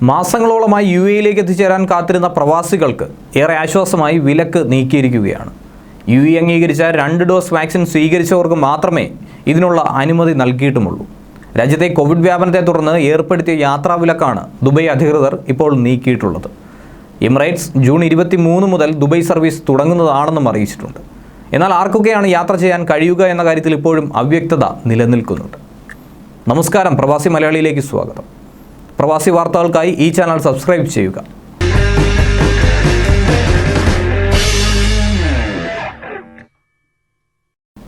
മാസങ്ങളോളമായി യുഎഇയിലേക്ക് എത്തിച്ചേരാൻ കാത്തിരുന്ന പ്രവാസികൾക്ക് ഏറെ ആശ്വാസമായി വിലക്ക് നീക്കിയിരിക്കുകയാണ്. യുഎഇ അംഗീകരിച്ച 2 ഡോസ് വാക്സിൻ സ്വീകരിച്ചവർക്ക് മാത്രമേ ഇതിനുള്ള അനുമതി നൽകിയിട്ടുമുള്ളൂ. രാജ്യത്തെ കോവിഡ് വ്യാപനത്തെ തുടർന്ന് ഏർപ്പെടുത്തിയ യാത്രാവിലക്കാണ് ദുബായ് അധികൃതർ ഇപ്പോൾ നീക്കിയിട്ടുള്ളത്. എമിറേറ്റ്സ് ജൂൺ 23 മുതൽ ദുബായ് സർവീസ് തുടങ്ങുന്നതാണെന്നും അറിയിച്ചിട്ടുണ്ട്. എന്നാൽ ആർക്കൊക്കെയാണ് യാത്ര ചെയ്യാൻ കഴിയുക എന്ന കാര്യത്തിൽ ഇപ്പോഴും അവ്യക്തത നിലനിൽക്കുന്നുണ്ട്. നമസ്കാരം, പ്രവാസി മലയാളിയിലേക്ക് സ്വാഗതം. പ്രവാസി വാർത്തകൾക്കായി ഈ ചാനൽ സബ്സ്ക്രൈബ് ചെയ്യുക.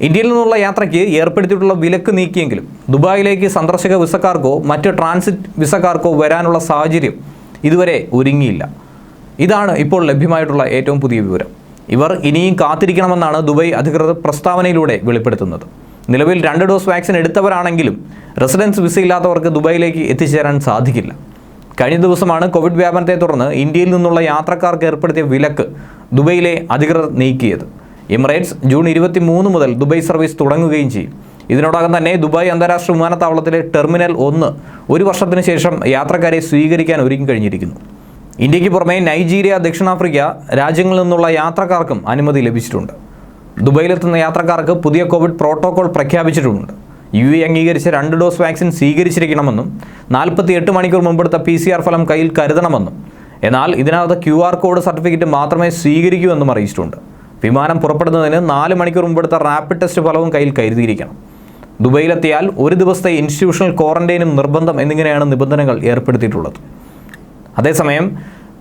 ഇന്ത്യയിൽ നിന്നുള്ള യാത്രയ്ക്ക് ഏർപ്പെടുത്തിയിട്ടുള്ള വിലക്ക് നീക്കിയെങ്കിലും ദുബായിലേക്ക് സന്ദർശക വിസക്കാർക്കോ മറ്റ് ട്രാൻസിറ്റ് വിസക്കാർക്കോ വരാനുള്ള സാഹചര്യം ഇതുവരെ ഒരുങ്ങിയില്ല. ഇതാണ് ഇപ്പോൾ ലഭ്യമായിട്ടുള്ള ഏറ്റവും പുതിയ വിവരം. ഇവർ ഇനിയും കാത്തിരിക്കണമെന്നാണ് ദുബായ് അധികൃതർ പ്രസ്താവനയിലൂടെ വെളിപ്പെടുത്തുന്നത്. നിലവിൽ 2 ഡോസ് വാക്സിൻ എടുത്തവരാണെങ്കിലും റെസിഡൻസ് വിസയില്ലാത്തവർക്ക് ദുബായിലേക്ക് എത്തിച്ചേരാൻ സാധിക്കില്ല. കഴിഞ്ഞ ദിവസമാണ് കോവിഡ് വ്യാപനത്തെ തുടർന്ന് ഇന്ത്യയിൽ നിന്നുള്ള യാത്രക്കാർക്ക് ഏർപ്പെടുത്തിയ വിലക്ക് ദുബായിലെ അധികൃതർ നീക്കിയത്. എമിറേറ്റ്സ് ജൂൺ 23 മുതൽ ദുബായ് സർവീസ് തുടങ്ങുകയും ചെയ്യും. ഇതിനോടകം തന്നെ ദുബായ് അന്താരാഷ്ട്ര വിമാനത്താവളത്തിലെ ടെർമിനൽ 1 1 വർഷത്തിന് ശേഷം യാത്രക്കാരെ സ്വീകരിക്കാൻ ഒരുങ്ങിക്കഴിഞ്ഞിരിക്കുന്നു. ഇന്ത്യക്ക് പുറമെ നൈജീരിയ, ദക്ഷിണാഫ്രിക്ക രാജ്യങ്ങളിൽ നിന്നുള്ള യാത്രക്കാർക്കും അനുമതി ലഭിച്ചിട്ടുണ്ട്. ദുബായിലെത്തുന്ന യാത്രക്കാർക്ക് പുതിയ കോവിഡ് പ്രോട്ടോകോൾ പ്രഖ്യാപിച്ചിട്ടുമുണ്ട്. യുഎഇ അംഗീകരിച്ച 2 ഡോസ് വാക്സിൻ സ്വീകരിച്ചിരിക്കണമെന്നും 48 മണിക്കൂർ മുമ്പെടുത്ത PCR ഫലം കയ്യിൽ കരുതണമെന്നും, എന്നാൽ ഇതിനകത്ത് QR കോഡ് സർട്ടിഫിക്കറ്റ് മാത്രമേ സ്വീകരിക്കൂ എന്നും അറിയിച്ചിട്ടുണ്ട്. വിമാനം പുറപ്പെടുന്നതിന് 4 മണിക്കൂർ മുമ്പെടുത്ത റാപ്പിഡ് ടെസ്റ്റ് ഫലവും കയ്യിൽ കരുതിയിരിക്കണം. ദുബായിലെത്തിയാൽ 1 ദിവസത്തെ ഇൻസ്റ്റിറ്റ്യൂഷണൽ ക്വാറന്റൈനും നിർബന്ധം എന്നിങ്ങനെയാണ് നിബന്ധനകൾ ഏർപ്പെടുത്തിയിട്ടുള്ളത്. അതേസമയം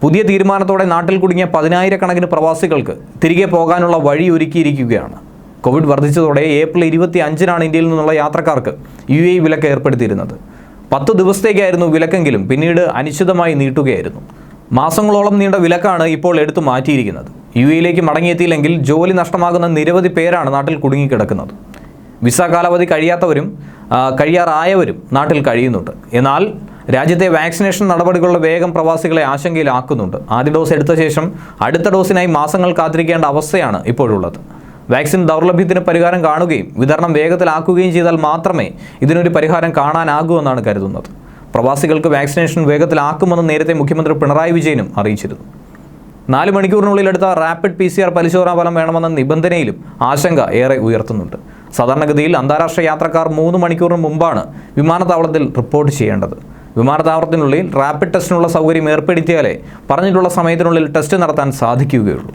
പുതിയ തീരുമാനത്തോടെ നാട്ടിൽ കുടുങ്ങിയ 10,000-കണക്കിന് പ്രവാസികൾക്ക് തിരികെ പോകാനുള്ള വഴി ഒരുക്കിയിരിക്കുകയാണ്. കോവിഡ് വർദ്ധിച്ചതോടെ ഏപ്രിൽ 25-നാണ് ഇന്ത്യയിൽ നിന്നുള്ള യാത്രക്കാർക്ക് യുഎഇ വിലക്ക് ഏർപ്പെടുത്തിയിരുന്നത്. 10 ദിവസത്തേക്കായിരുന്നു വിലക്കെങ്കിലും പിന്നീട് അനിശ്ചിതമായി നീട്ടുകയായിരുന്നു. മാസങ്ങളോളം നീണ്ട വിലക്കാണ് ഇപ്പോൾ എടുത്തു മാറ്റിയിരിക്കുന്നത്. യുഎഇയിലേക്ക് മടങ്ങിയെത്തിയില്ലെങ്കിൽ ജോലി നഷ്ടമാകുന്ന നിരവധി പേരാണ് നാട്ടിൽ കുടുങ്ങിക്കിടക്കുന്നത്. വിസ കാലാവധി കഴിയാറായവരും നാട്ടിൽ കഴിയുന്നുണ്ട്. എന്നാൽ രാജ്യത്തെ വാക്സിനേഷൻ നടപടികളുടെ വേഗം പ്രവാസികളെ ആശങ്കയിലാക്കുന്നുണ്ട്. ആദ്യ ഡോസ് എടുത്ത ശേഷം അടുത്ത ഡോസിനായി മാസങ്ങൾ കാത്തിരിക്കേണ്ട അവസ്ഥയാണ് ഇപ്പോഴുള്ളത്. വാക്സിൻ ദൗർലഭ്യത്തിന് പരിഹാരം കാണുകയും വിതരണം വേഗത്തിലാക്കുകയും ചെയ്താൽ മാത്രമേ ഇതിനൊരു പരിഹാരം കാണാനാകൂ എന്നാണ് കരുതുന്നത്. പ്രവാസികൾക്ക് വാക്സിനേഷൻ വേഗത്തിലാക്കുമെന്ന് നേരത്തെ മുഖ്യമന്ത്രി പിണറായി വിജയനും അറിയിച്ചിരുന്നു. 4 മണിക്കൂറിനുള്ളിൽ എടുത്ത റാപ്പിഡ് PCR പരിശോധനാ ഫലം വേണമെന്ന നിബന്ധനയിലും ആശങ്ക ഏറെ ഉയർത്തുന്നുണ്ട്. സാധാരണഗതിയിൽ അന്താരാഷ്ട്ര യാത്രക്കാർ 3 മണിക്കൂറിന് മുമ്പാണ് വിമാനത്താവളത്തിൽ റിപ്പോർട്ട് ചെയ്യേണ്ടത്. വിമാനത്താവളത്തിനുള്ളിൽ റാപ്പിഡ് ടെസ്റ്റിനുള്ള സൗകര്യം ഏർപ്പെടുത്തിയാലേ പറഞ്ഞിട്ടുള്ള സമയത്തിനുള്ളിൽ ടെസ്റ്റ് നടത്താൻ സാധിക്കുകയുള്ളൂ.